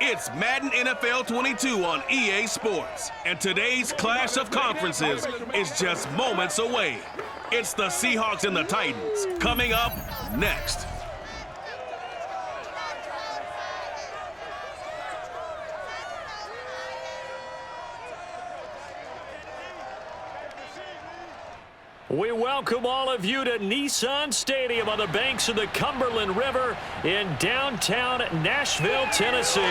It's Madden NFL 22 on EA Sports, and today's clash of conferences is just moments away. It's the Seahawks and the Titans, coming up next. We welcome all of you to Nissan Stadium on the banks of the Cumberland River in downtown Nashville, Tennessee.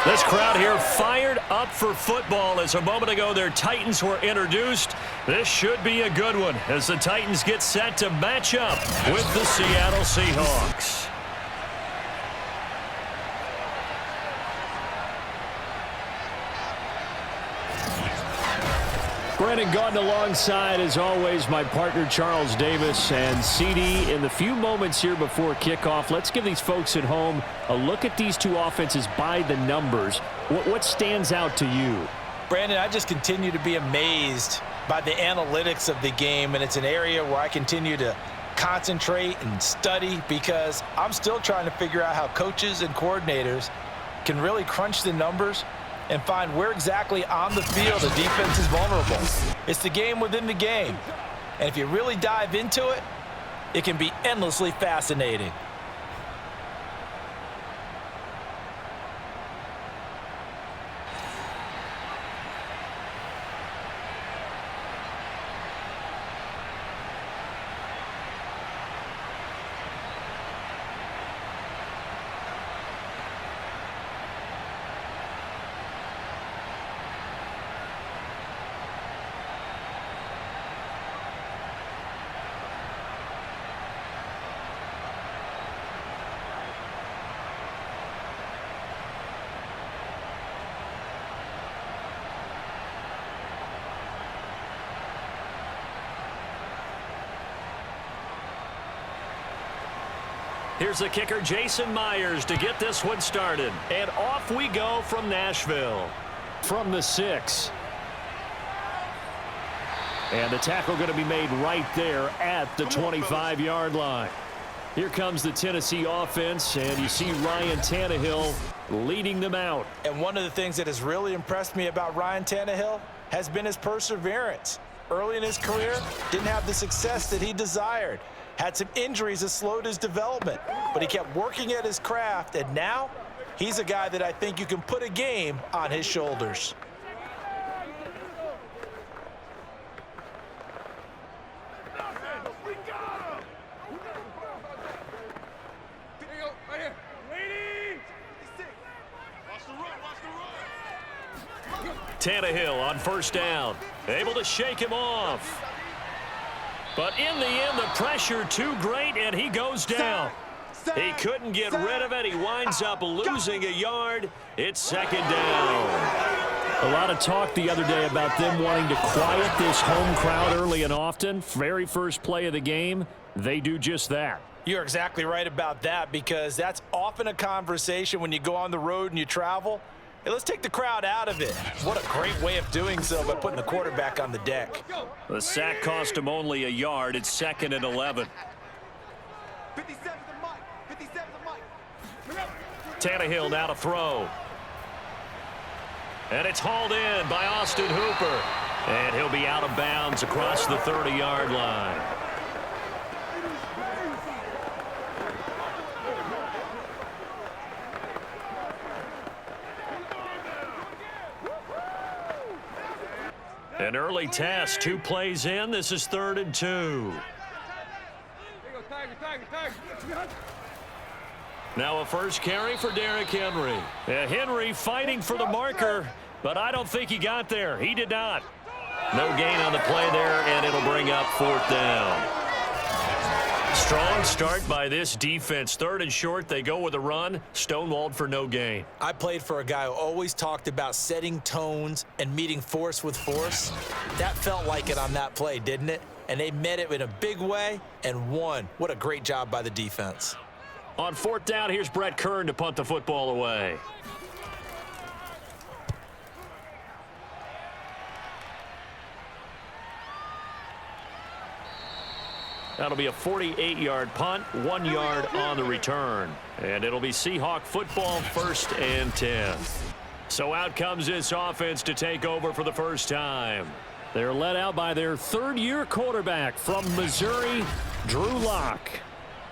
This crowd here fired up for football as a moment ago their Titans were introduced. This should be a good one as the Titans get set to match up with the Seattle Seahawks. Brandon Gaudin alongside, as always, my partner Charles Davis and CD. In the few moments here before kickoff, let's give these folks at home a look at these two offenses by the numbers. What stands out to you? Brandon, I just continue to be amazed by the analytics of the game, and it's an area where I continue to concentrate and study because I'm still trying to figure out how coaches and coordinators can really crunch the numbers and find where exactly on the field the defense is vulnerable. It's the game within the game. And if you really dive into it, it can be endlessly fascinating. Here's the kicker, Jason Myers, to get this one started. And off we go from Nashville. From the 6. And the tackle going to be made right there at the 25-yard line. Here comes the Tennessee offense, and you see Ryan Tannehill leading them out. And one of the things that has really impressed me about Ryan Tannehill has been his perseverance. Early in his career, didn't have the success that he desired. Had some injuries that slowed his development, but he kept working at his craft, and now he's a guy that I think you can put a game on his shoulders. Tannehill on first down, able to shake him off. But in the end, the pressure too great, and he goes down. He couldn't get rid of it. He winds up losing a yard. It's second down. A lot of talk the other day about them wanting to quiet this home crowd early and often. Very first play of the game, they do just that. You're exactly right about that because that's often a conversation when you go on the road and you travel. Hey, let's take the crowd out of it. What a great way of doing so by putting the quarterback on the deck. The sack cost him only a yard. It's 2nd and 11. 57 to Mike. Tannehill now to throw. And it's hauled in by Austin Hooper. And he'll be out of bounds across the 30-yard line. An early test, 2 plays in. This is 3rd and 2. Now a first carry for Derrick Henry. Henry fighting for the marker, but I don't think he got there. He did not. No gain on the play there, and it'll bring up 4th down. Strong start by this defense. 3rd and short, they go with a run. Stonewalled for no gain. I played for a guy who always talked about setting tones and meeting force with force. That felt like it on that play, didn't it? And they met it in a big way and won. What a great job by the defense. On 4th down, here's Brett Kern to punt the football away. That'll be a 48-yard punt, 1 yard on the return. And it'll be Seahawk football, 1st and 10. So out comes this offense to take over for the first time. They're led out by their third-year quarterback from Missouri, Drew Lock.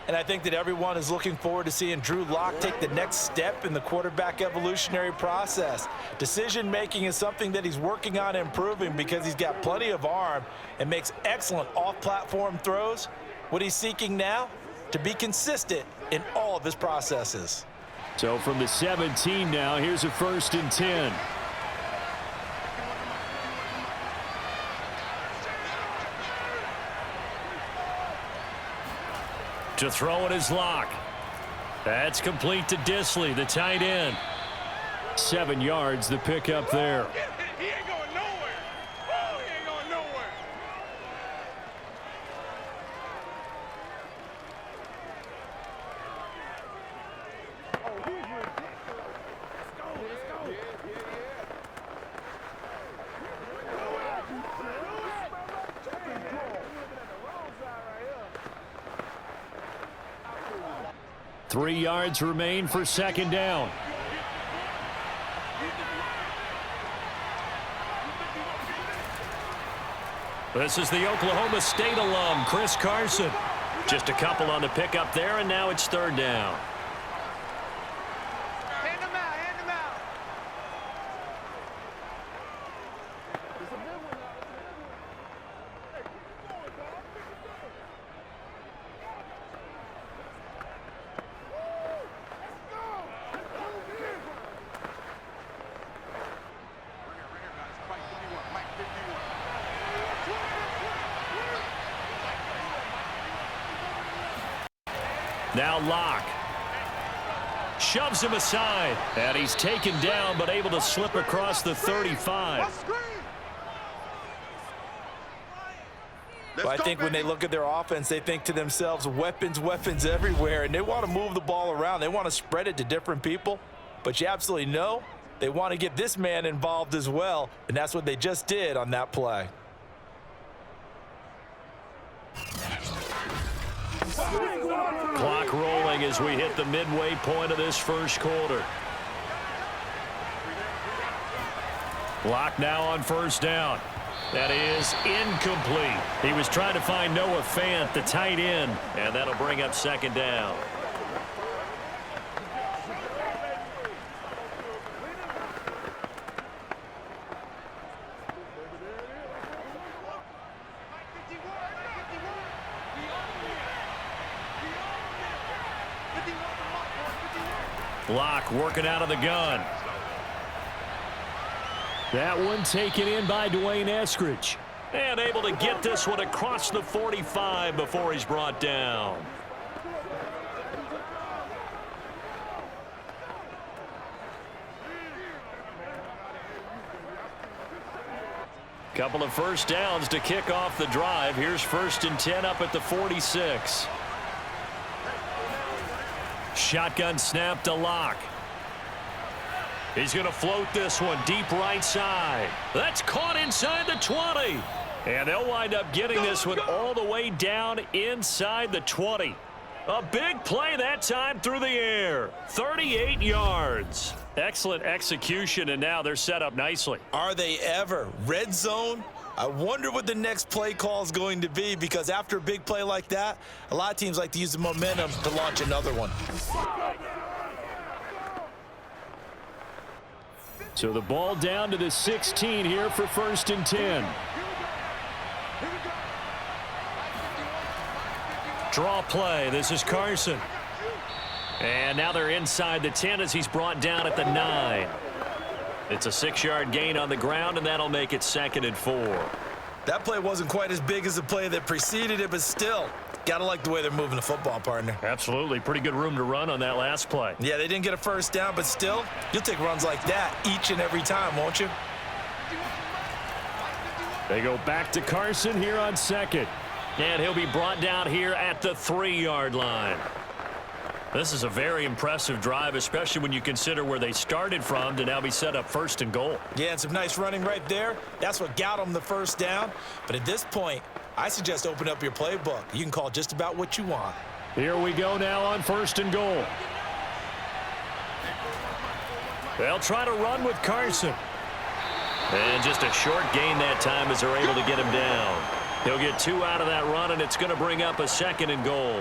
And I think that everyone is looking forward to seeing Drew Lock take the next step in the quarterback evolutionary process. Decision-making is something that he's working on improving because he's got plenty of arm and makes excellent off-platform throws. What he's seeking now? To be consistent in all of his processes. So from the 17 now, here's a 1st and 10. To throw it is Lock. That's complete to Disley, the tight end. 7 yards, the pickup there. He ain't going nowhere. Oh, he ain't going nowhere. Oh, he's ridiculous. Let's go. Yeah. 3 yards remain for 2nd down. This is the Oklahoma State alum, Chris Carson. Just a couple on the pickup there, and now it's 3rd down. Hand him out, hand him out. Now Lock. Shoves him aside. And he's taken down, but able to slip across the 35. Well, I think when they look at their offense, they think to themselves, weapons, weapons everywhere, and they want to move the ball around. They want to spread it to different people, but you absolutely know they want to get this man involved as well, and that's what they just did on that play. Clock rolling as we hit the midway point of this 1st quarter. Lock now on 1st down. That is incomplete. He was trying to find Noah Fant, the tight end, and that'll bring up 2nd down. Lock working out of the gun. That one taken in by Dwayne Eskridge. And able to get this one across the 45 before he's brought down. Couple of 1st downs to kick off the drive. Here's 1st and 10 up at the 46. Shotgun snap to Lock. He's going to float this one deep right side. That's caught inside the 20. And they'll wind up getting this one all the way down inside the 20. A big play that time through the air. 38 yards. Excellent execution, and now they're set up nicely. Are they ever? Red zone? I wonder what the next play call is going to be, because after a big play like that, a lot of teams like to use the momentum to launch another one. So the ball down to the 16 here for 1st and 10. Draw play. This is Carson. And now they're inside the 10 as he's brought down at the 9. It's a 6-yard gain on the ground, and that'll make it 2nd and 4. That play wasn't quite as big as the play that preceded it, but still, gotta like the way they're moving the football, partner. Absolutely. Pretty good room to run on that last play. Yeah, they didn't get a 1st down, but still, you'll take runs like that each and every time, won't you? They go back to Carson here on 2nd. And he'll be brought down here at the 3-yard line. This is a very impressive drive, especially when you consider where they started from to now be set up 1st and goal. Yeah, and some nice running right there. That's what got them the 1st down. But at this point, I suggest open up your playbook. You can call just about what you want. Here we go now on 1st and goal. They'll try to run with Carson. And just a short gain that time as they're able to get him down. He'll get 2 out of that run, and it's going to bring up a 2nd and goal.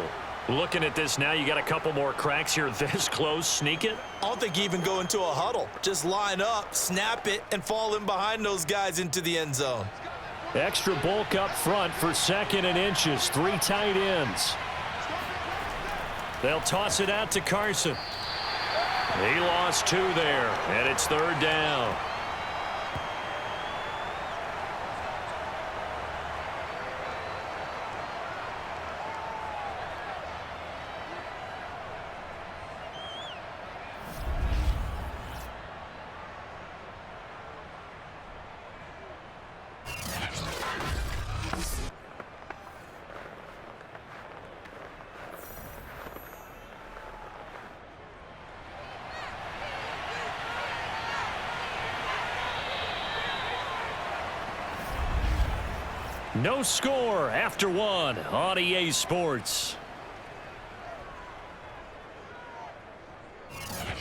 Looking at this now, you got a couple more cracks here this close. Sneak it? I don't think you even go into a huddle. Just line up, snap it, and fall in behind those guys into the end zone. Extra bulk up front for 2nd and inches. 3 tight ends. They'll toss it out to Carson. He lost 2 there, and it's 3rd down. No score after 1 on EA Sports.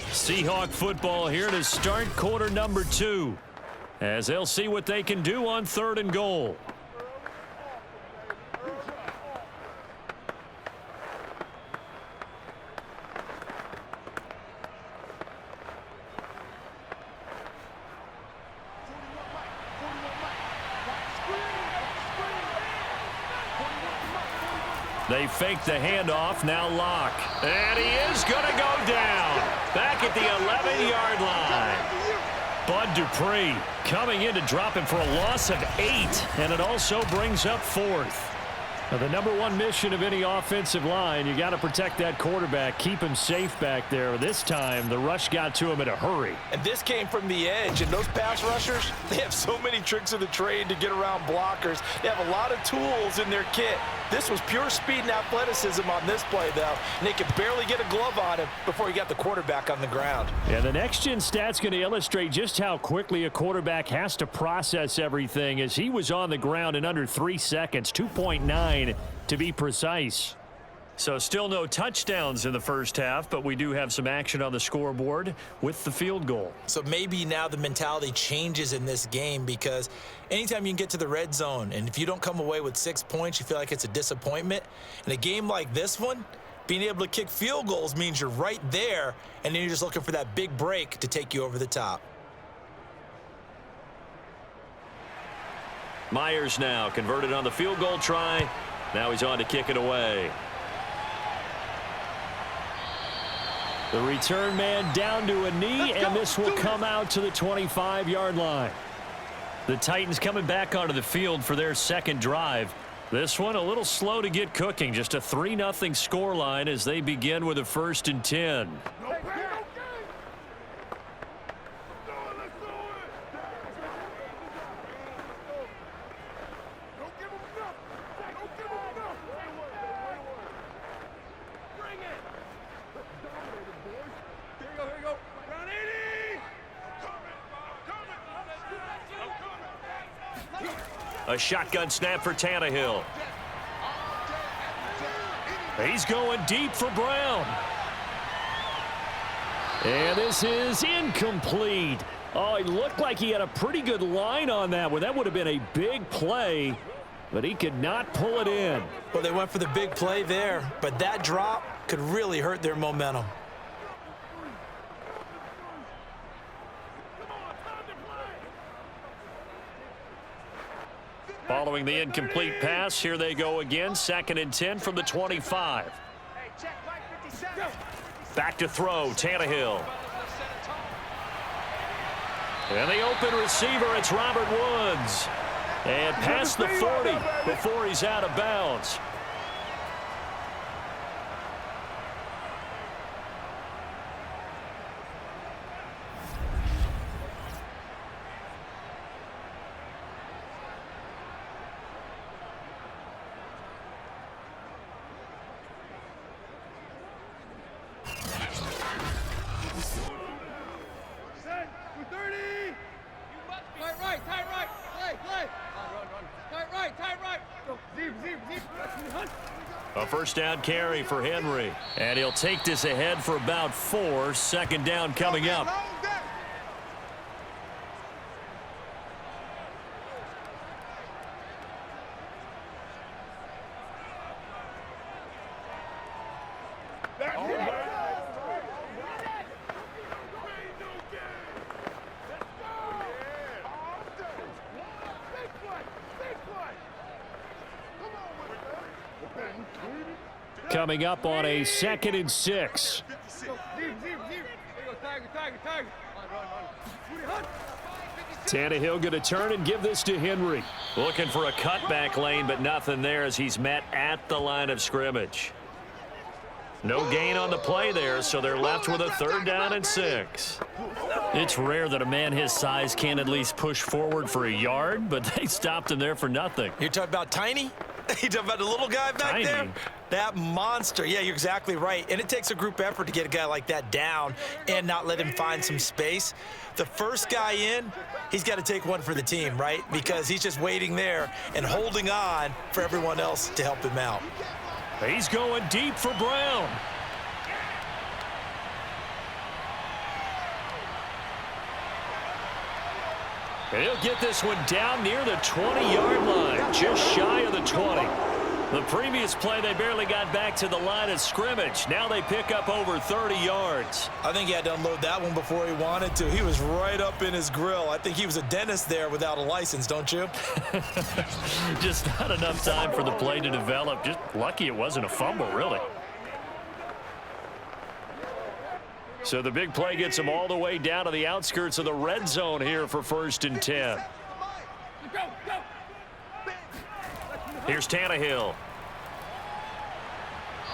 Seahawk football here to start quarter number 2, as they'll see what they can do on 3rd and goal. They fake the handoff, now Lock. And he is going to go down. Back at the 11-yard line. Bud Dupree coming in to drop him for a loss of 8. And it also brings up 4th. Now, the number 1 mission of any offensive line, you got to protect that quarterback, keep him safe back there. This time, the rush got to him in a hurry. And this came from the edge, and those pass rushers, they have so many tricks of the trade to get around blockers. They have a lot of tools in their kit. This was pure speed and athleticism on this play, though, and they could barely get a glove on him before he got the quarterback on the ground. And the next-gen stat's going to illustrate just how quickly a quarterback has to process everything, as he was on the ground in under 3 seconds, 2.9 to be precise. So still no touchdowns in the first half, but we do have some action on the scoreboard with the field goal. So maybe now the mentality changes in this game, because anytime you can get to the red zone, and if you don't come away with 6 points, you feel like it's a disappointment. In a game like this one, being able to kick field goals means you're right there, and then you're just looking for that big break to take you over the top. Myers now converted on the field goal try. Now he's on to kick it away. The return man down to a knee, and this will come out to the 25-yard line. The Titans coming back onto the field for their 2nd drive. This one a little slow to get cooking. Just a 3-0 scoreline as they begin with a 1st and 10. A shotgun snap for Tannehill. He's going deep for Brown. And this is incomplete. Oh, he looked like he had a pretty good line on that one. That would have been a big play, but he could not pull it in. Well, they went for the big play there, but that drop could really hurt their momentum. Following the incomplete pass, here they go again. 2nd and 10 from the 25. Back to throw, Tannehill. And the open receiver, it's Robert Woods. And past the 40 before he's out of bounds. Tight right. Play. Tight right. Go. A first down carry for Henry. And he'll take this ahead for about 4. Second down coming up. Coming up on a 2nd and 6. Tannehill going to turn and give this to Henry. Looking for a cutback lane, but nothing there as he's met at the line of scrimmage. No gain on the play there, so they're left with a 3rd down and 6. It's rare that a man his size can at least push forward for a yard, but they stopped him there for nothing. You're talking about Tiny? You talking about the little guy back there? That monster. Yeah, you're exactly right. And it takes a group effort to get a guy like that down and not let him find some space. The first guy in, he's got to take one for the team, right? Because he's just waiting there and holding on for everyone else to help him out. He's going deep for Brown. And he'll get this one down near the 20-yard line, just shy of the 20. The previous play, they barely got back to the line of scrimmage. Now they pick up over 30 yards. I think he had to unload that one before he wanted to. He was right up in his grill. I think he was a dentist there without a license, don't you? Just not enough time for the play to develop. Just lucky it wasn't a fumble, really. So the big play gets him all the way down to the outskirts of the red zone here for 1st and 10. Here's Tannehill.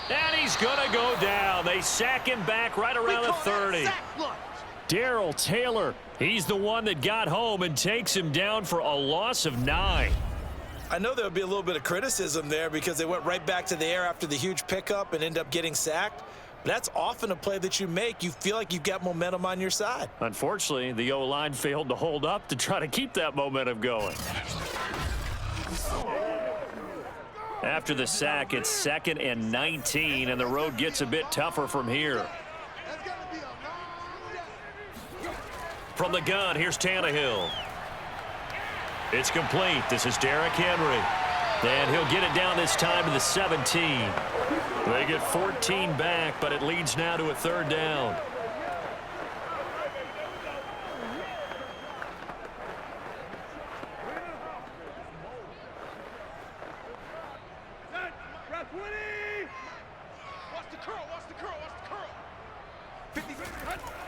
And he's going to go down. They sack him back right around the 30. Darrell Taylor, he's the one that got home and takes him down for a loss of 9. I know there'll be a little bit of criticism there because they went right back to the air after the huge pickup and end up getting sacked. That's often a play that you make. You feel like you've got momentum on your side. Unfortunately, the O-line failed to hold up to try to keep that momentum going. After the sack, it's 2nd and 19, and the road gets a bit tougher from here. From the gun, here's Tannehill. It's complete. This is Derrick Henry. And he'll get it down this time to the 17. They get 14 back, but it leads now to a 3rd down.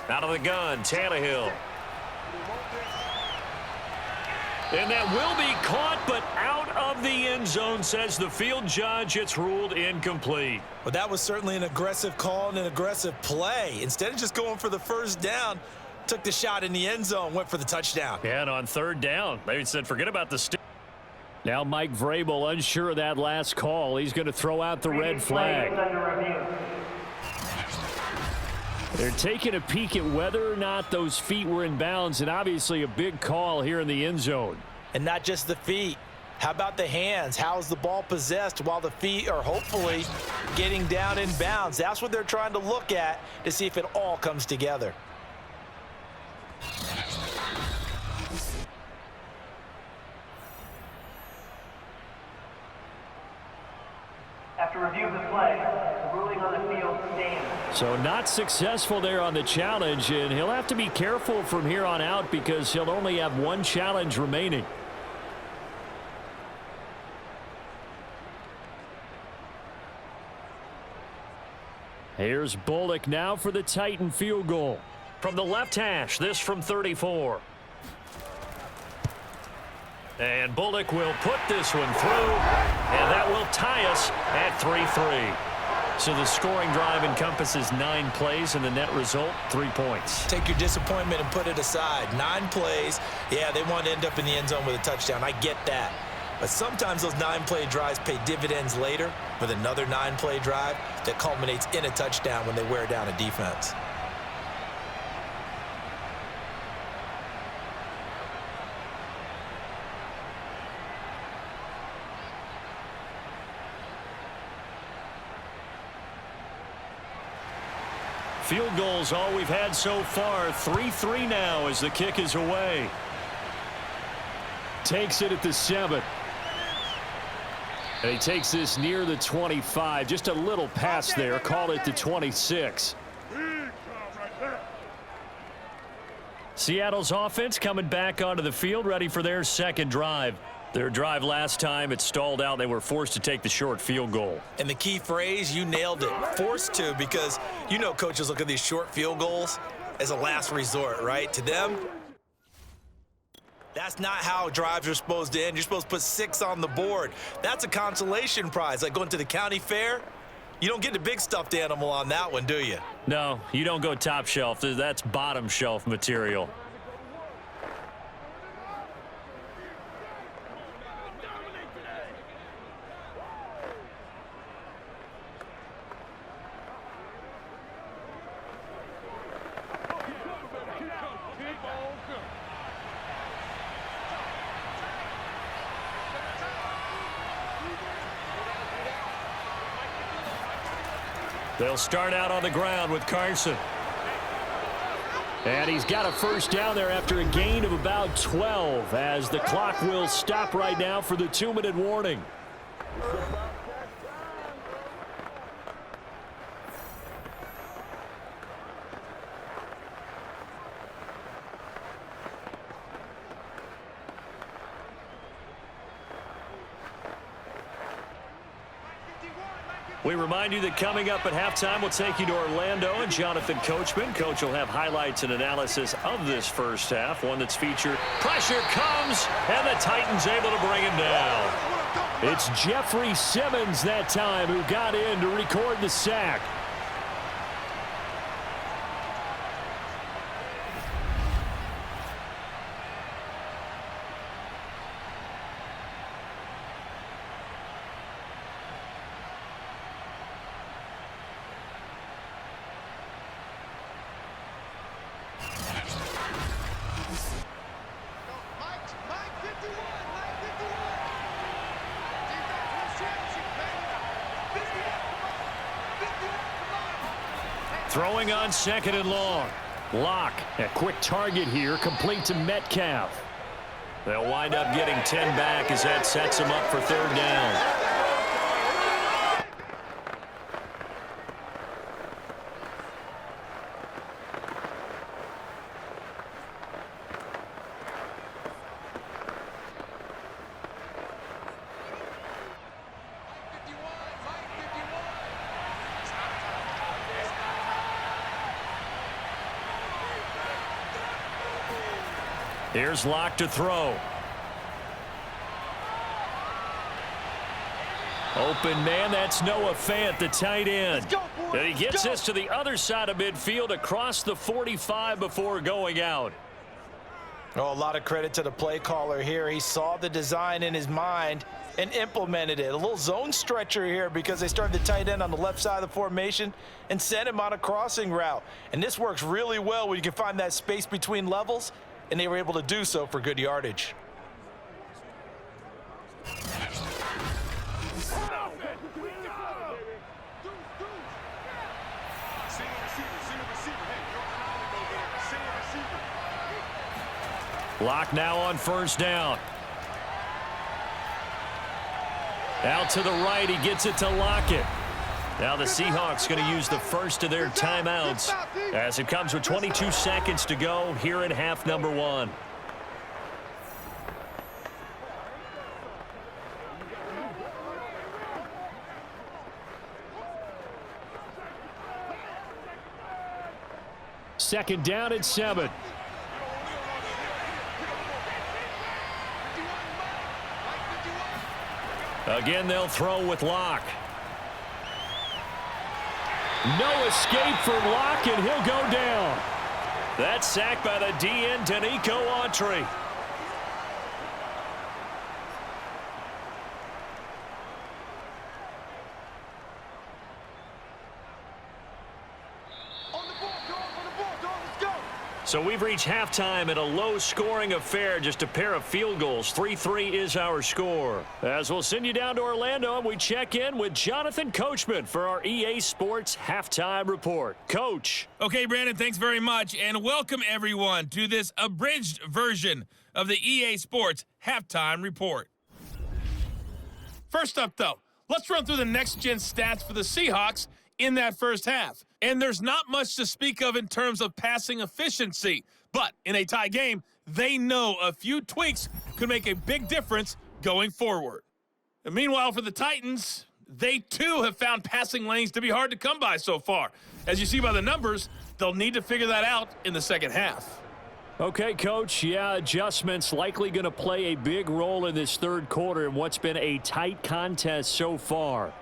Out of the gun, Tannehill. And that will be caught, but out of the end zone, says the field judge. It's ruled incomplete. Well, that was certainly an aggressive call and an aggressive play. Instead of just going for the 1st down, took the shot in the end zone, went for the touchdown. Yeah, and on 3rd down, they said forget about the stick. Now Mike Vrabel unsure of that last call. He's going to throw out the red flag. They're taking a peek at whether or not those feet were in bounds, and obviously a big call here in the end zone. And not just the feet. How about the hands? How's the ball possessed while the feet are hopefully getting down in bounds? That's what they're trying to look at to see if it all comes together. After review of the play, the ruling on the field stands. So not successful there on the challenge, and he'll have to be careful from here on out because he'll only have one challenge remaining. Here's Bullock now for the Titan field goal. From the left hash, this from 34. And Bullock will put this one through, and that will tie us at 3-3. So the scoring drive encompasses 9 plays, and the net result, 3 points. Take your disappointment and put it aside. 9 plays. Yeah, they want to end up in the end zone with a touchdown. I get that. But sometimes those 9-play drives pay dividends later with another 9-play drive that culminates in a touchdown when they wear down a defense. Field goals all we've had so far. 3-3 now as the kick is away. Takes it at the 7. And he takes this near the 25. Just a little pass there. Call it the 26. Seattle's offense coming back onto the field, ready for their second drive. Their drive last time, it stalled out. They were forced to take the short field goal. And the key phrase, you nailed it, forced to, because you know coaches look at these short field goals as a last resort, right? To them, that's not how drives are supposed to end. You're supposed to put 6 on the board. That's a consolation prize, like going to the county fair. You don't get the big stuffed animal on that one, do you? No, you don't go top shelf. That's bottom shelf material. They'll start out on the ground with Carson. And he's got a first down there after a gain of about 12 as the clock will stop right now for the 2-minute warning. We remind you that coming up at halftime, we'll take you to Orlando and Jonathan Coachman. Coach will have highlights and analysis of this first half, one that's featured. Pressure comes, and the Titans able to bring him down. It's Jeffrey Simmons that time who got in to record the sack. Throwing on 2nd and long. Locke, a quick target here, complete to Metcalf. They'll wind up getting 10 back as that sets them up for 3rd down. Here's Locke to throw. Open man, that's Noah Fant, the tight end. And he gets this to the other side of midfield across the 45 before going out. Oh, a lot of credit to the play caller here. He saw the design in his mind and implemented it. A little zone stretcher here because they started the tight end on the left side of the formation and sent him on a crossing route. And this works really well when you can find that space between levels, and they were able to do so for good yardage. Locke now on 1st down. Out to the right, he gets it to Lockett. Now the Seahawks going to use the first of their timeouts as it comes with 22 seconds to go here in half number 1. Second down at 7. Again, they'll throw with Locke. No escape for Locke, and he'll go down. That's sacked by the DN, Danico Autry. So we've reached halftime in a low-scoring affair, just a pair of field goals. 3-3 is our score. As we'll send you down to Orlando, and we check in with Jonathan Coachman for our EA Sports Halftime Report. Coach. Okay, Brandon, thanks very much, and welcome everyone to this abridged version of the EA Sports Halftime Report. First up, though, let's run through the next-gen stats for the Seahawks in that first half. And there's not much to speak of in terms of passing efficiency. But in a tie game, they know a few tweaks could make a big difference going forward. And meanwhile, for the Titans, they too have found passing lanes to be hard to come by so far. As you see by the numbers, they'll need to figure that out in the second half. Okay, Coach, yeah, adjustments likely going to play a big role in this third quarter in what's been a tight contest so far.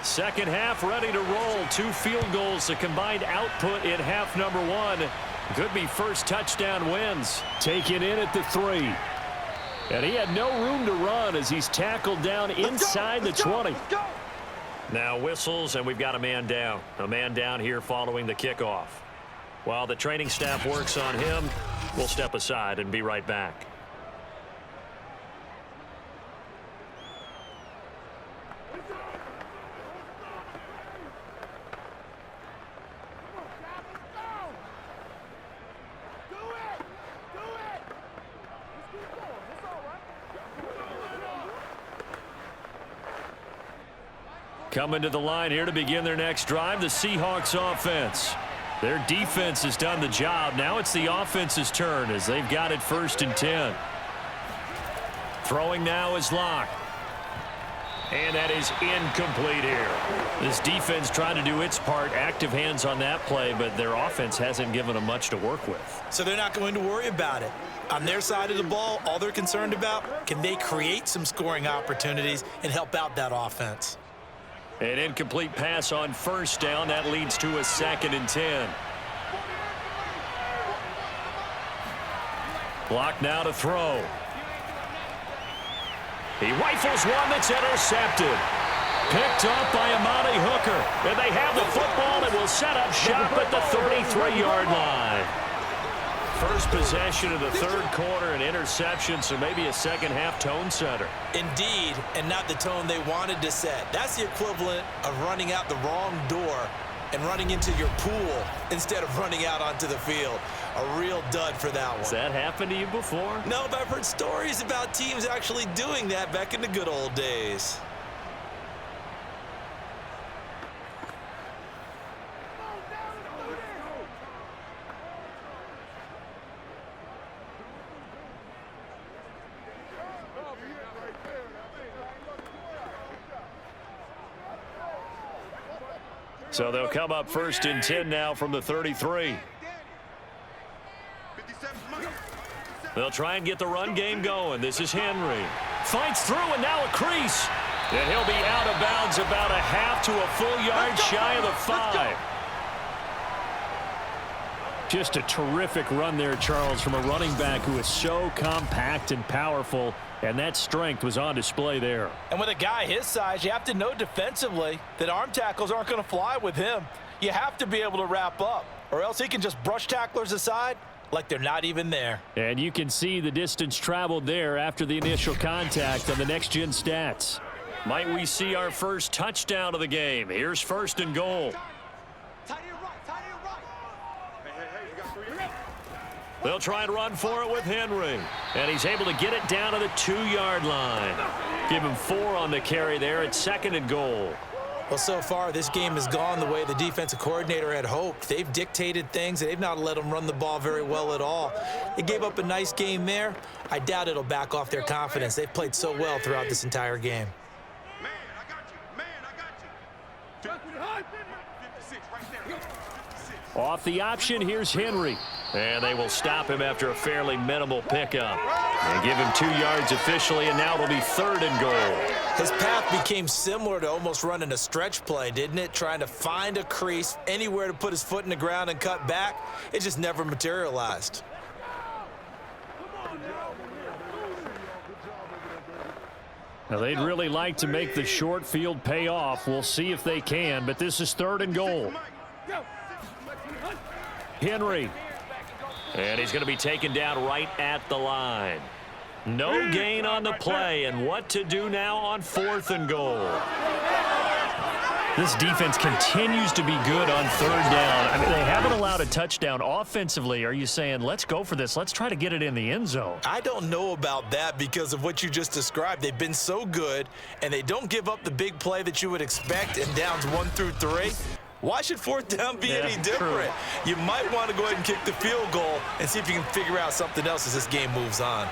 Second half ready to roll. 2 field goals, the combined output in half number 1. Could be first touchdown wins. Taken in at the 3. And he had no room to run as he's tackled down inside the 20. Now whistles, and we've got a man down. A man down here following the kickoff. While the training staff works on him, we'll step aside and be right back. Coming to the line here to begin their next drive, the Seahawks offense. Their defense has done the job. Now it's the offense's turn as they've got it 1st and 10. Throwing now is Locke. And that is incomplete here. This defense trying to do its part. Active hands on that play, but their offense hasn't given them much to work with. So they're not going to worry about it. On their side of the ball, all they're concerned about, can they create some scoring opportunities and help out that offense? An incomplete pass on 1st down. That leads to a 2nd and 10. Block now to throw. He rifles one that's intercepted. Picked up by Amani Hooker. And they have the football and will set up shop at the 33-yard line. First possession of the third quarter, an interception, so maybe a second-half tone setter. Indeed, and not the tone they wanted to set. That's the equivalent of running out the wrong door and running into your pool instead of running out onto the field. A real dud for that one. Has that happened to you before? No, but I've heard stories about teams actually doing that back in the good old days. So they'll come up 1st and 10 now from the 33. They'll try and get the run game going. This is Henry. Fights through and now a crease. And he'll be out of bounds about a half to a full yard shy of the 5. Just a terrific run there, Charles, from a running back who is so compact and powerful, and that strength was on display there. And with a guy his size, you have to know defensively that arm tackles aren't going to fly with him. You have to be able to wrap up, or else he can just brush tacklers aside like they're not even there. And you can see the distance traveled there after the initial contact on the next-gen stats. Might we see our first touchdown of the game? Here's 1st and goal. They'll try and run for it with Henry. And he's able to get it down to the 2-yard line. Give him 4 on the carry there at 2nd and goal. Well, so far, this game has gone the way the defensive coordinator had hoped. They've dictated things, and they've not let them run the ball very well at all. They gave up a nice game there. I doubt it'll back off their confidence. They've played so well throughout this entire game. Off the option, here's Henry. And they will stop him after a fairly minimal pickup. They give him 2 yards officially, and now it'll be 3rd and goal. His path became similar to almost running a stretch play, didn't it? Trying to find a crease, anywhere to put his foot in the ground and cut back. It just never materialized. Now, they'd really like to make the short field pay off. We'll see if they can, but this is 3rd and goal. Henry. And he's going to be taken down right at the line. No gain on the play, and what to do now on 4th and goal. This defense continues to be good on 3rd down. I mean, they haven't allowed a touchdown offensively. Are you saying, let's go for this? Let's try to get it in the end zone. I don't know about that because of what you just described. They've been so good, and they don't give up the big play that you would expect in downs 1 through 3. Why should 4th down be any different? You might want to go ahead and kick the field goal and see if you can figure out something else as this game moves on.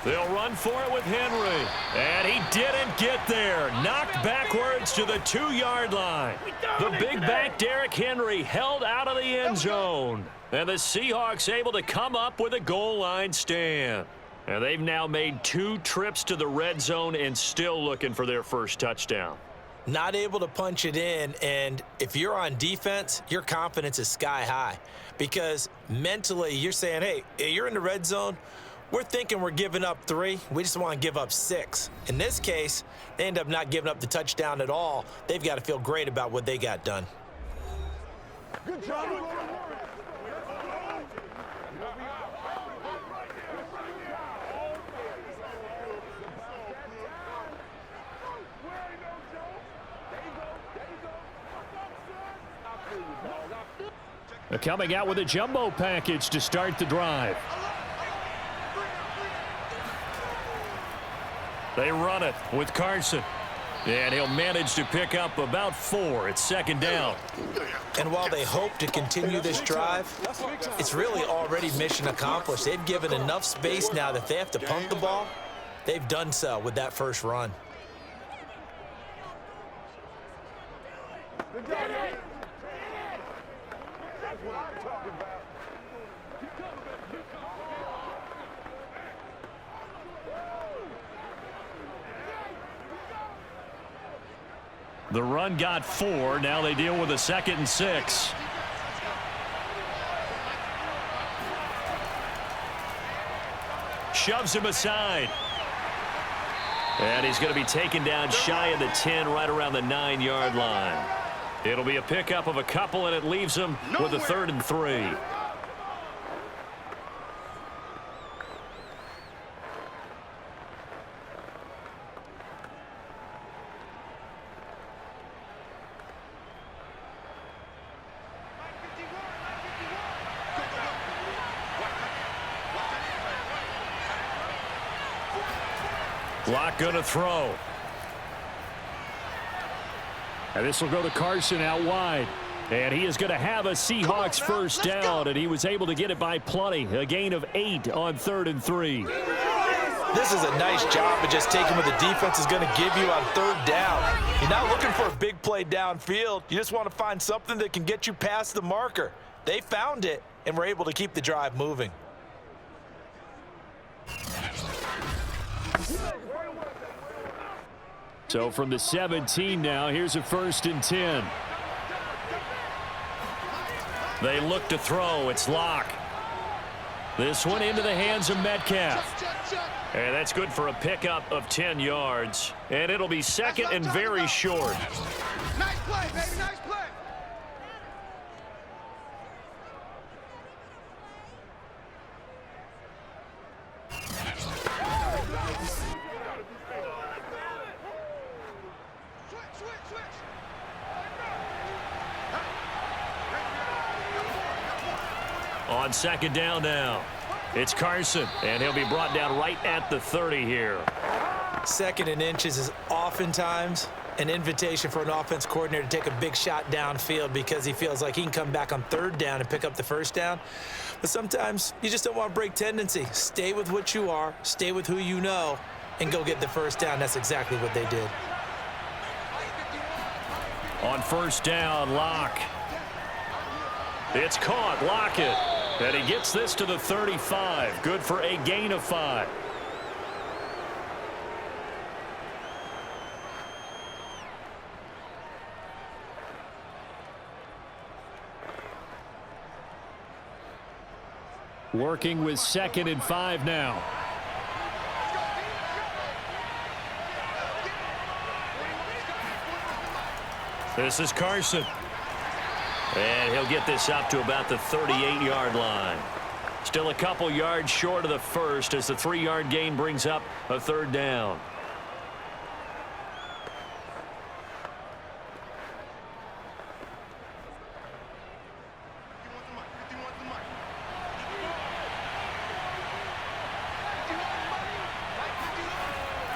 They'll run for it with Henry. And he didn't get there. Knocked backwards to the 2-yard line. The big back Derrick Henry held out of the end zone. And the Seahawks able to come up with a goal line stand. And they've now made 2 trips to the red zone and still looking for their first touchdown. Not able to punch it in, and if you're on defense, your confidence is sky high. Because mentally, you're saying, hey, you're in the red zone. We're thinking we're giving up 3. We just want to give up 6. In this case, they end up not giving up the touchdown at all. They've got to feel great about what they got done. Good job. They're coming out with a jumbo package to start the drive. They run it with Carson. And he'll manage to pick up about 4. It's 2nd down. And while they hope to continue this drive, it's really already mission accomplished. They've given enough space now that they have to punt the ball. They've done so with that first run. The run got 4. Now they deal with a 2nd and 6. Shoves him aside. And he's going to be taken down shy of the 10, right around the 9-yard line. It'll be a pickup of a couple, and it leaves him with a 3rd and 3. Block going to throw. And this will go to Carson out wide. And he is going to have a Seahawks first down, and he was able to get it by plenty. A gain of 8 on 3rd and 3. This is a nice job of just taking what the defense is going to give you on 3rd down. You're not looking for a big play downfield. You just want to find something that can get you past the marker. They found it and were able to keep the drive moving. So from the 17 now, here's a 1st and 10. They look to throw. It's Locke. This one into the hands of Metcalf. And that's good for a pickup of 10 yards. And it'll be 2nd and very short. Nice play, baby, nice play. On 2nd down now, it's Carson, and he'll be brought down right at the 30 here. 2nd and inches is oftentimes an invitation for an offense coordinator to take a big shot downfield because he feels like he can come back on 3rd down and pick up the 1st down. But sometimes you just don't want to break tendency. Stay with what you are, stay with who you know, and go get the 1st down. That's exactly what they did. On first down, Locke. It's caught, Lockett. And he gets this to the 35. Good for a gain of 5. Working with 2nd and 5 now. This is Carson. And he'll get this up to about the 38-yard line. Still a couple yards short of the first as the 3-yard gain brings up a 3rd down.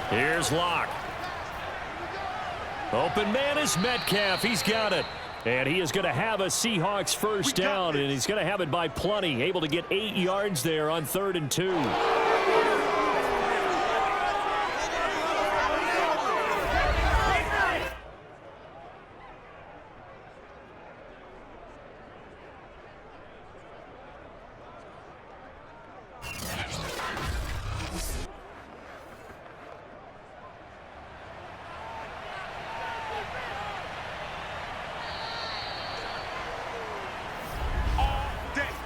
Here's Locke. Open man is Metcalf. He's got it. And he is going to have a Seahawks first down, and he's going to have it by plenty. Able to get 8 yards there on 3rd and 2.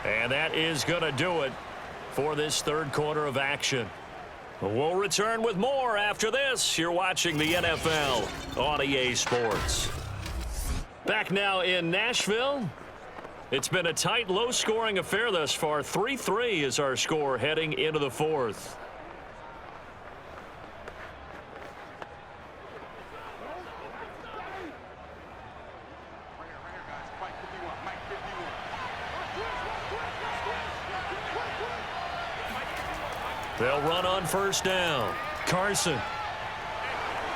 And that is going to do it for this 3rd quarter of action. We'll return with more after this. You're watching the NFL on EA Sports. Back now in Nashville. It's been a tight, low-scoring affair thus far. 3-3 is our score heading into the 4th. They'll run on first down. Carson.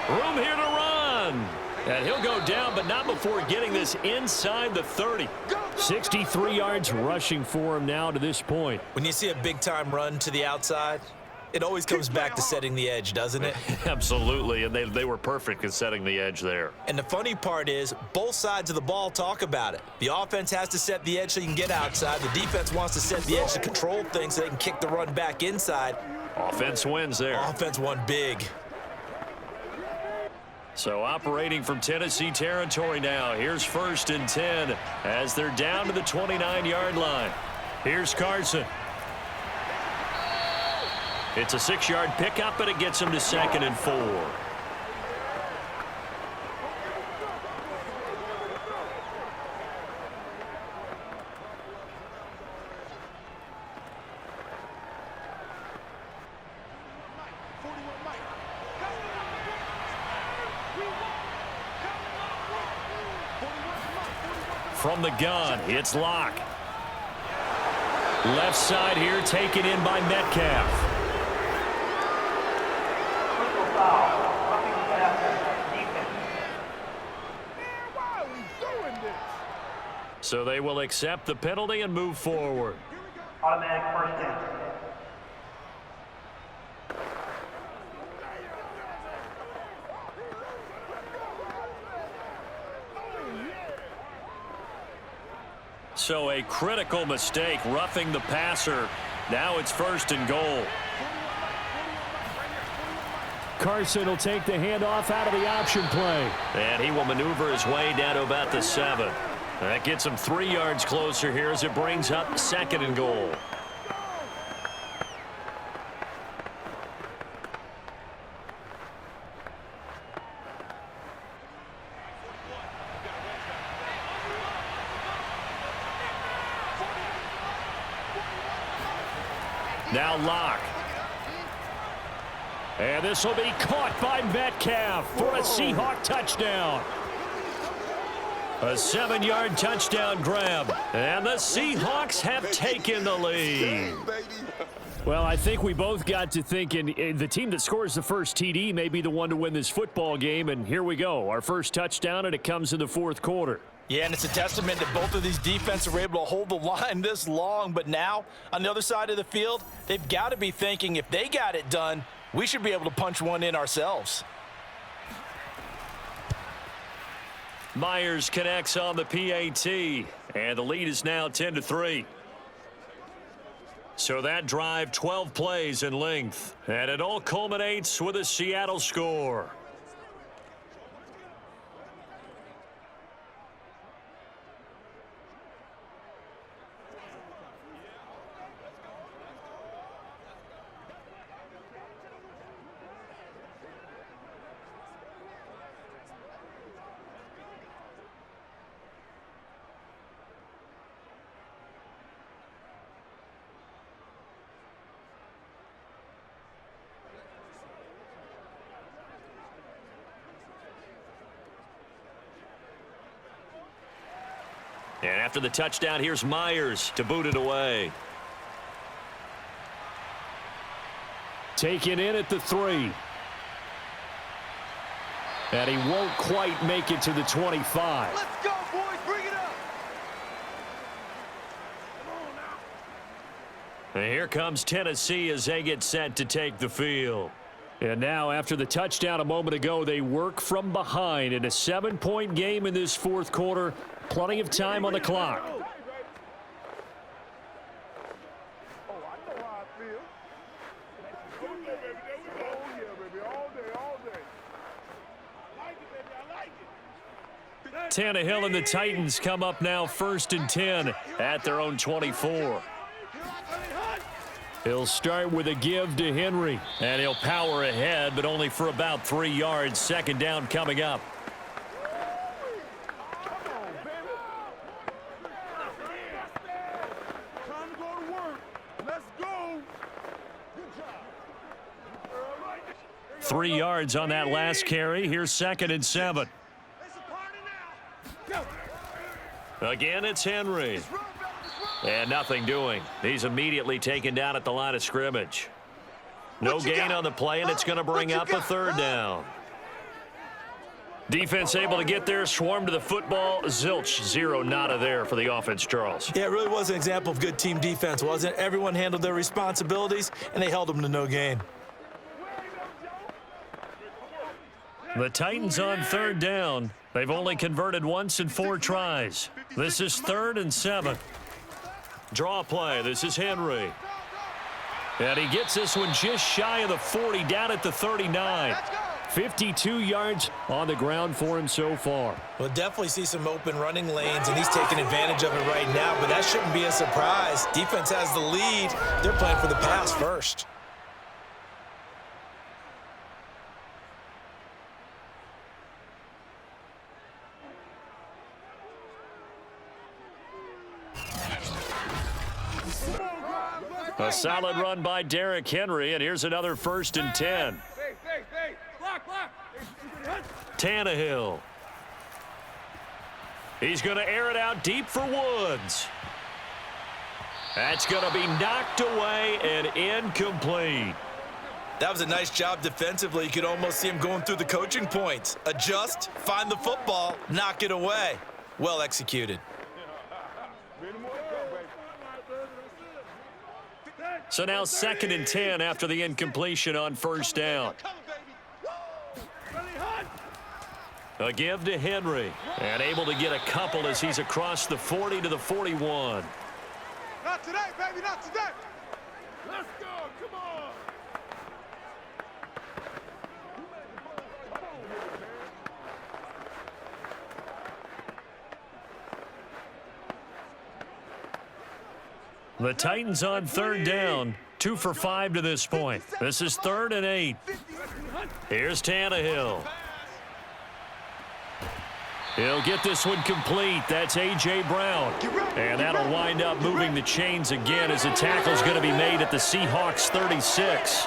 Room here to run. And he'll go down, but not before getting this inside the 30. 63 yards rushing for him now to this point. When you see a big-time run to the outside, it always comes back to setting the edge, doesn't it? Absolutely, and they were perfect in setting the edge there. And the funny part is, both sides of the ball talk about it. The offense has to set the edge so you can get outside. The defense wants to set the edge to control things so they can kick the run back inside. Offense wins there. Offense won big. So operating from Tennessee territory now. Here's 1st and 10 as they're down to the 29-yard line. Here's Carson. It's a 6-yard pickup, but it gets him to 2nd and 4. From the gun, it's Locke. Left side here, taken in by Metcalf. So they will accept the penalty and move forward. Automatic first down. So a critical mistake, roughing the passer. Now it's 1st and goal. Carson will take the handoff out of the option play. And he will maneuver his way down to about the 7. That gets him 3 yards closer here as it brings up 2nd and goal. Now Locke. And this will be caught by Metcalf for a Seahawk touchdown. A 7-yard touchdown grab. And the Seahawks have taken the lead. Well, I think we both got to thinking the team that scores the first TD may be the one to win this football game. And here we go. Our first touchdown, and it comes in the 4th quarter. Yeah, and it's a testament that both of these defenses were able to hold the line this long. But now, on the other side of the field, they've got to be thinking if they got it done, we should be able to punch one in ourselves. Myers connects on the PAT, and the lead is now 10-3. So that drive, 12 plays in length, and it all culminates with a Seattle score. And after the touchdown, here's Myers to boot it away. Taken in at the 3. And he won't quite make it to the 25. Let's go, boys. Bring it up. And here comes Tennessee as they get set to take the field. And now, after the touchdown a moment ago, they work from behind in a 7-point game in this fourth quarter. Plenty of time on the clock. Oh, I know how I feel. Oh, yeah, baby. There we go. Oh, yeah, baby. All day, all day. I like it, baby. I like it. Tannehill and the Titans come up now 1st and 10 at their own 24. He'll start with a give to Henry, and he'll power ahead, but only for about 3 yards. 2nd down coming up. Time to go to work. Let's go. Good job. 3 yards on that last carry. Here's 2nd and 7. It's a party now. Again, it's Henry. And nothing doing. He's immediately taken down at the line of scrimmage. No gain on the play, and it's going to bring up a 3rd down. Defense able to get there, swarm to the football. Zilch, 0 nada there for the offense, Charles. Yeah, it really was an example of good team defense, wasn't it? Everyone handled their responsibilities, and they held them to no gain. The Titans on 3rd down. They've only converted once in 4 tries. This is 3rd and 7. Draw play. This is Henry. And he gets this one just shy of the 40, down at the 39. 52 yards on the ground for him so far. We'll definitely see some open running lanes, and he's taking advantage of it right now, but that shouldn't be a surprise. Defense has the lead. They're playing for the pass first. A solid run by Derrick Henry, and here's another 1st and 10. Tannehill. He's going to air it out deep for Woods. That's going to be knocked away and incomplete. That was a nice job defensively. You could almost see him going through the coaching points. Adjust, find the football, knock it away. Well executed. So now 2nd and 10 after the incompletion on 1st down. A give to Henry, and able to get a couple as he's across the 40 to the 41. Not today, baby, not today. Let's go, come on. The Titans on 3rd down, 2 for 5 to this point. This is 3rd and 8. Here's Tannehill. He'll get this one complete. That's A.J. Brown. And that'll wind up moving the chains again as the tackle's going to be made at the Seahawks 36.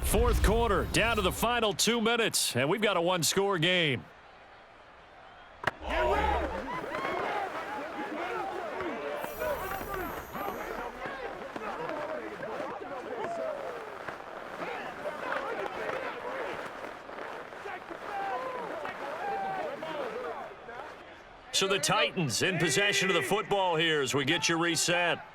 Fourth quarter, down to the final 2 minutes, and we've got a 1-score game. So the Titans in possession of the football here as we get you reset.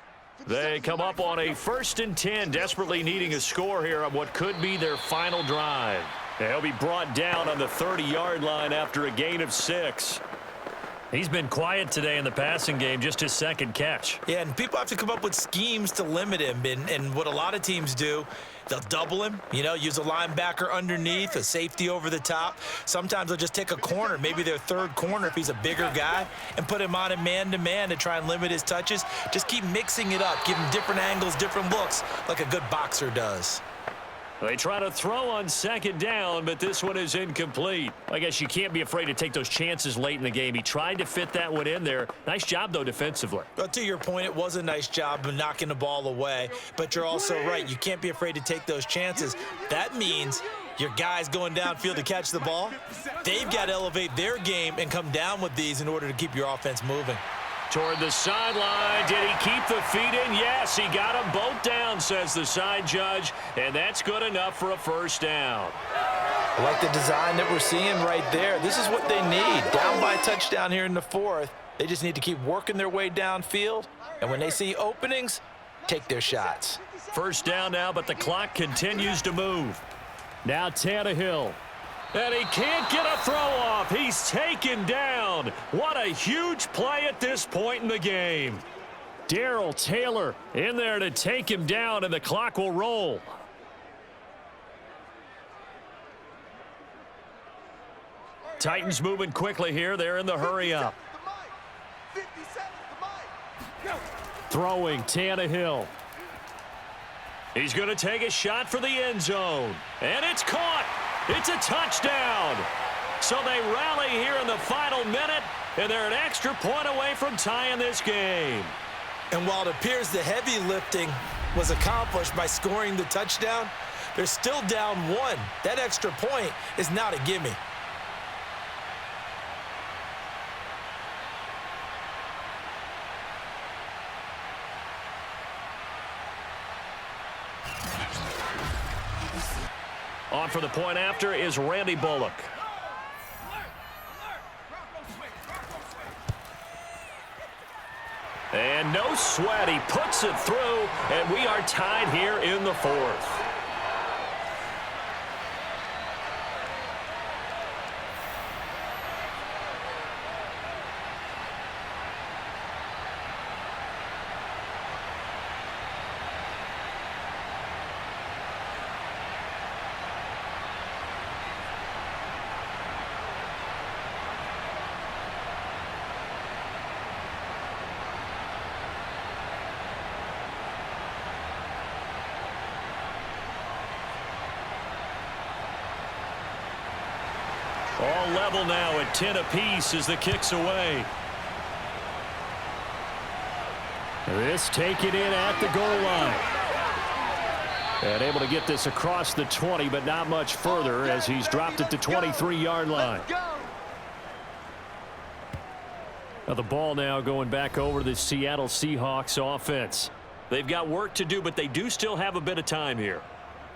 They come up on a 1st and 10, desperately needing a score here on what could be their final drive. They'll be brought down on the 30-yard line after a gain of 6. He's been quiet today in the passing game, just his 2nd catch. Yeah, and people have to come up with schemes to limit him. And what a lot of teams do, they'll double him, use a linebacker underneath, a safety over the top. Sometimes they'll just take a corner, maybe their 3rd corner if he's a bigger guy, and put him on a man-to-man to try and limit his touches. Just keep mixing it up, give him different angles, different looks, like a good boxer does. They try to throw on 2nd down, but this one is incomplete. I guess you can't be afraid to take those chances late in the game. He tried to fit that one in there. Nice job, though, defensively. Well, to your point, it was a nice job of knocking the ball away, but you're also right. You can't be afraid to take those chances. That means your guys going downfield to catch the ball, they've got to elevate their game and come down with these in order to keep your offense moving. Toward the sideline. Did he keep the feet in? Yes, he got them both down, says the side judge, and that's good enough for a 1st down. I like the design that we're seeing right there. This is what they need. Down by a touchdown here in the 4th. They just need to keep working their way downfield, and when they see openings, take their shots. 1st down now, but the clock continues to move. Now Tannehill. And he can't get a throw off. He's taken down. What a huge play at this point in the game. Darrell Taylor in there to take him down, and the clock will roll. Titans moving quickly here. They're in the hurry up. Throwing Tannehill. He's going to take a shot for the end zone. And it's caught. It's a touchdown. So they rally here in the final minute, and they're an extra point away from tying this game. And while it appears the heavy lifting was accomplished by scoring the touchdown, they're still down 1. That extra point is not a gimme. On for the point after is Randy Bullock. And no sweat. He puts it through, and we are tied here in the 4th. All level now at 10 apiece as the kick's away. This taken in at the goal line. And able to get this across the 20, but not much further as he's dropped it to 23-yard line. Now the ball now going back over to the Seattle Seahawks offense. They've got work to do, but they do still have a bit of time here.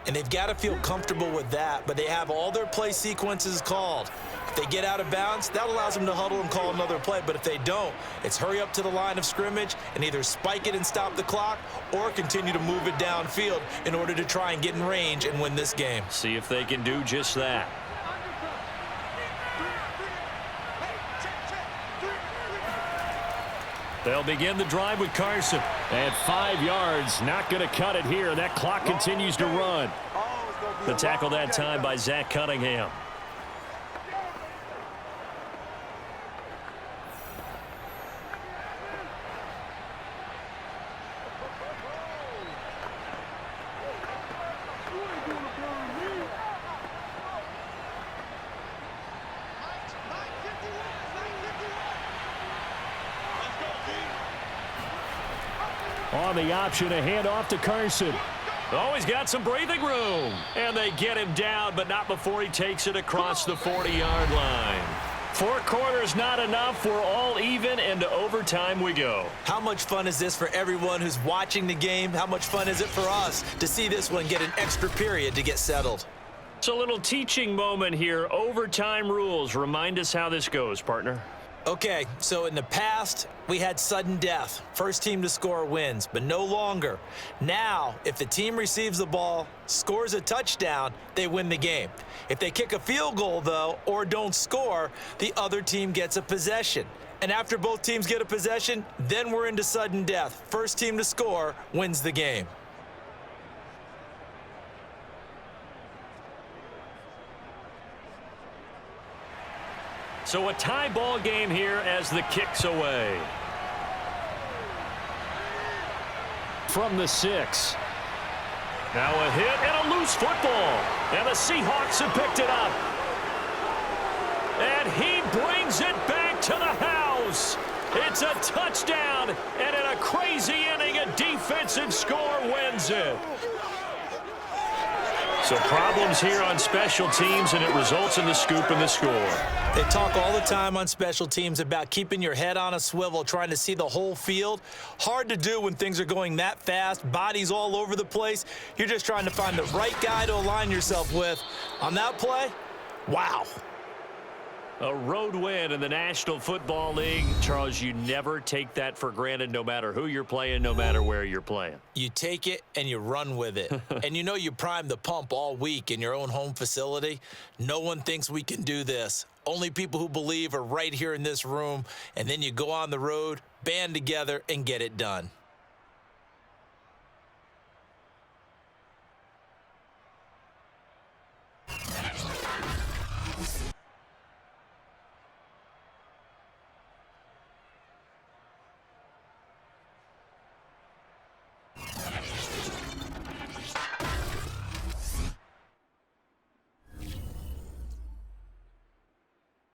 And they've got to feel comfortable with that, but they have all their play sequences called. If they get out of bounds, that allows them to huddle and call another play. But if they don't, it's hurry up to the line of scrimmage and either spike it and stop the clock or continue to move it downfield in order to try and get in range and win this game. See if they can do just that. They'll begin the drive with Carson. At 5 yards, not going to cut it here. That clock continues to run. The tackle that time by Zach Cunningham. On the option, a handoff to Carson. Oh, he's got some breathing room. And they get him down, but not before he takes it across the 40-yard line. 4 quarters not enough. We're all even, and to overtime we go. How much fun is this for everyone who's watching the game? How much fun is it for us to see this one get an extra period to get settled? It's a little teaching moment here. Overtime rules. Remind us how this goes, partner. Okay, so in the past, we had sudden death. First team to score wins, but no longer. Now, if the team receives the ball, scores a touchdown, they win the game. If they kick a field goal, though, or don't score, the other team gets a possession. And after both teams get a possession, then we're into sudden death. First team to score wins the game. So a tie ball game here as the kick's away. From the 6. Now a hit and a loose football. And the Seahawks have picked it up. And he brings it back to the house. It's a touchdown. And in a crazy inning, a defensive score wins it. So problems here on special teams, and it results in the scoop and the score. They talk all the time on special teams about keeping your head on a swivel, trying to see the whole field. Hard to do when things are going that fast, bodies all over the place. You're just trying to find the right guy to align yourself with. On that play, wow. A road win in the National Football League. Charles, you never take that for granted, no matter who you're playing, no matter where you're playing. You take it and you run with it. And you know you primed the pump all week in your own home facility. No one thinks we can do this. Only people who believe are right here in this room. And then you go on the road, band together, and get it done.